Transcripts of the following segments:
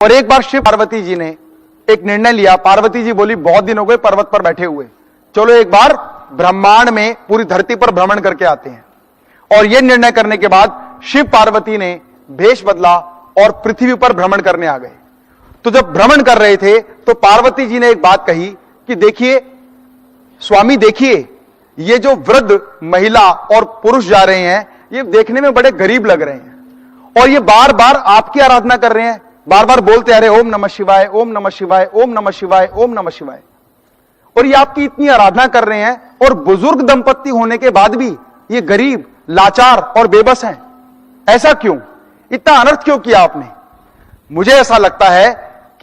और एक बार शिव पार्वती जी ने एक निर्णय लिया। पार्वती जी बोली बहुत दिन हो गए पर्वत पर बैठे हुए, चलो एक बार ब्रह्मांड में पूरी धरती पर भ्रमण करके आते हैं। और यह निर्णय करने के बाद शिव पार्वती ने भेष बदला और पृथ्वी पर भ्रमण करने आ गए। तो जब भ्रमण कर रहे थे तो पार्वती जी ने एक बात कही कि देखिए स्वामी, देखिए ये जो वृद्ध महिला और पुरुष जा रहे हैं ये देखने में बड़े गरीब लग रहे हैं और ये बार बार आपकी आराधना कर रहे हैं, बार बार बोलते आ रहे ओम नमः शिवाय, ओम नमः शिवाय, ओम नमः शिवाय, ओम नमः शिवाय। और ये आपकी इतनी आराधना कर रहे हैं और बुजुर्ग दंपत्ति होने के बाद भी ये गरीब, लाचार और बेबस हैं। ऐसा क्यों? इतना अनर्थ क्यों किया आपने? मुझे ऐसा लगता है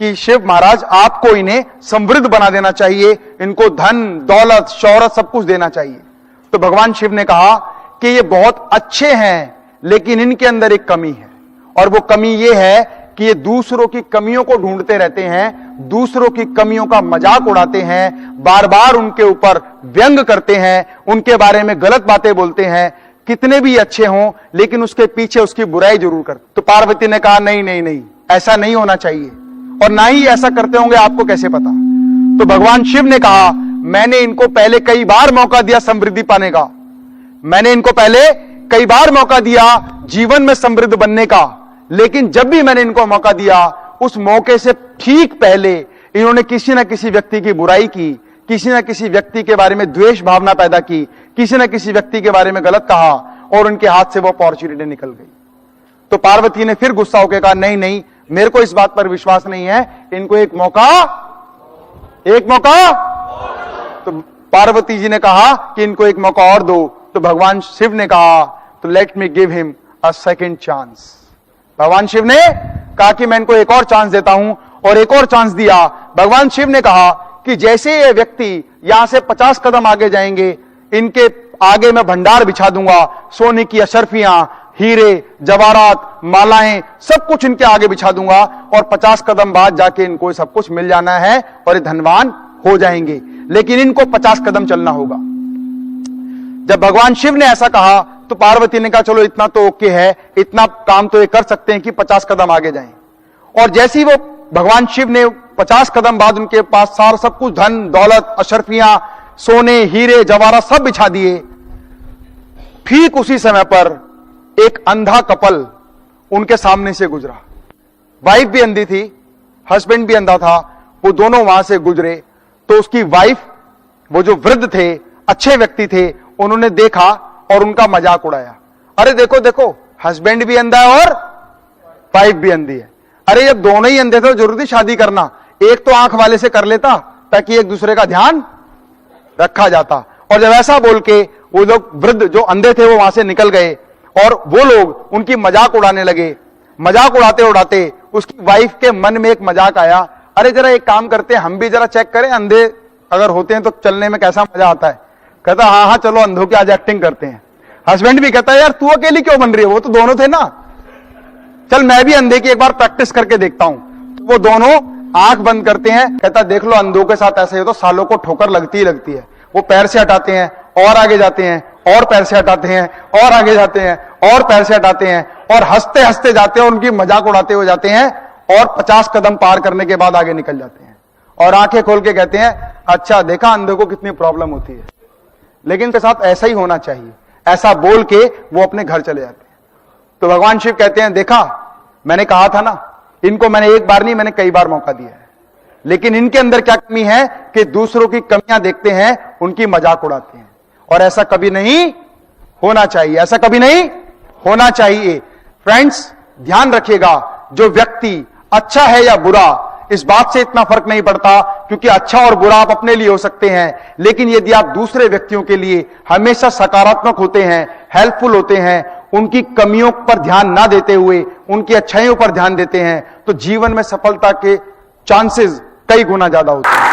कि शिव महाराज आपको इन्हें समृद्ध बना देना चाहिए, इनको धन दौलत शौहरत सब कुछ देना चाहिए। तो भगवान शिव ने कहा कि ये बहुत अच्छे हैं लेकिन इनके अंदर एक कमी है, और वो कमी ये है कि ये दूसरों की कमियों को ढूंढते रहते हैं, दूसरों की कमियों का मजाक उड़ाते हैं, बार बार उनके ऊपर व्यंग करते हैं, उनके बारे में गलत बातें बोलते हैं। कितने भी अच्छे हों लेकिन उसके पीछे उसकी बुराई जरूर करते। तो पार्वती ने कहा नहीं नहीं नहीं, ऐसा नहीं होना चाहिए, और ना ही ऐसा करते होंगे आपको कैसे पता। तो भगवान शिव ने कहा मैंने इनको पहले कई बार मौका दिया समृद्धि पाने का, मैंने इनको पहले कई बार मौका दिया जीवन में समृद्ध बनने का, लेकिन जब भी मैंने इनको मौका दिया उस मौके से ठीक पहले इन्होंने किसी ना किसी व्यक्ति की बुराई की, किसी ना किसी व्यक्ति के बारे में द्वेष भावना पैदा की, किसी ना किसी व्यक्ति के बारे में गलत कहा और उनके हाथ से वो अपॉर्चुनिटी निकल गई। तो पार्वती ने फिर गुस्सा होकर कहा नहीं नहीं, मेरे को इस बात पर विश्वास नहीं है, इनको एक मौका। तो पार्वती जी ने कहा कि इनको एक मौका और दो। तो भगवान शिव ने कहा तो let me give him a second chance. भगवान शिव ने कहा कि मैं इनको एक और चांस देता हूं, और एक और चांस दिया। भगवान शिव ने कहा कि जैसे ये व्यक्ति यहां से 50 कदम आगे जाएंगे, इनके आगे मैं भंडार बिछा दूंगा, सोने की अशर्फियां, हीरे जवाहरात, मालाएं, सब कुछ इनके आगे बिछा दूंगा, और 50 कदम बाद जाके इनको सब कुछ मिल जाना है और ये धनवान हो जाएंगे, लेकिन इनको 50 कदम चलना होगा। जब भगवान शिव ने ऐसा कहा तो पार्वती ने कहा चलो इतना तो ओके है, इतना काम तो ये कर सकते हैं कि 50 कदम आगे जाएं। और जैसे ही वो भगवान शिव ने 50 कदम बाद उनके पास सारा सब कुछ धन दौलत अशर्फियां, सोने हीरे जवाहरात सब बिछा दिए, ठीक उसी समय पर एक अंधा कपल उनके सामने से गुजरा। वाइफ भी अंधी थी, हस्बैंड भी अंधा था, वो दोनों वहां से गुजरे। तो उसकी वाइफ, वो जो वृद्ध थे, अच्छे व्यक्ति थे, उन्होंने देखा और उनका मजाक उड़ाया। अरे देखो देखो, हस्बैंड भी अंधा है और वाइफ भी अंधी है। अरे जब दोनों ही अंधे थे तो जरूरी शादी करना, एक तो आंख वाले से कर लेता ताकि एक दूसरे का ध्यान रखा जाता। और जब ऐसा बोल के वो लोग वृद्ध जो अंधे थे वो वहां से निकल गए और वो लोग उनकी मजाक उड़ाने लगे। मजाक उड़ाते उड़ाते उसकी वाइफ के मन में एक मजाक आया, अरे जरा एक काम करते हैं, हम भी जरा चेक करें अंधे अगर होते हैं तो चलने में कैसा मजा आता है। कहता हाँ हाँ चलो अंधों की आज एक्टिंग करते हैं। हस्बैंड भी कहता है यार तू अकेली क्यों बन रही है, वो तो दोनों थे ना, चल मैं भी अंधे की एक बार प्रैक्टिस करके देखता हूं। तो वो दोनों आंख बंद करते हैं। कहता देख लो अंधों के साथ ऐसे ही तो सालों को ठोकर लगती ही लगती है। वो पैर से हटाते हैं और आगे जाते हैं, और पैर से हटाते हैं और आगे जाते हैं, और पैर से हटाते हैं, और हंसते हंसते जाते हैं, उनकी मजाक उड़ाते हुए जाते हैं, और 50 कदम पार करने के बाद आगे निकल जाते हैं और आंखें खोल के कहते हैं अच्छा देखा अंधों को कितनी प्रॉब्लम होती है, लेकिन इनके साथ ऐसा ही होना चाहिए। ऐसा बोल के वो अपने घर चले जाते हैं। तो भगवान शिव कहते हैं देखा मैंने कहा था ना, इनको मैंने एक बार नहीं मैंने कई बार मौका दिया है, लेकिन इनके अंदर क्या कमी है कि दूसरों की कमियां देखते हैं, उनकी मजाक उड़ाते हैं। और ऐसा कभी नहीं होना चाहिए, ऐसा कभी नहीं होना चाहिए। फ्रेंड्स ध्यान रखिएगा, जो व्यक्ति अच्छा है या बुरा इस बात से इतना फर्क नहीं पड़ता, क्योंकि अच्छा और बुरा आप अपने लिए हो सकते हैं, लेकिन यदि आप दूसरे व्यक्तियों के लिए हमेशा सकारात्मक होते हैं, हेल्पफुल होते हैं, उनकी कमियों पर ध्यान ना देते हुए उनकी अच्छाइयों पर ध्यान देते हैं, तो जीवन में सफलता के चांसेस कई गुना ज्यादा होते हैं।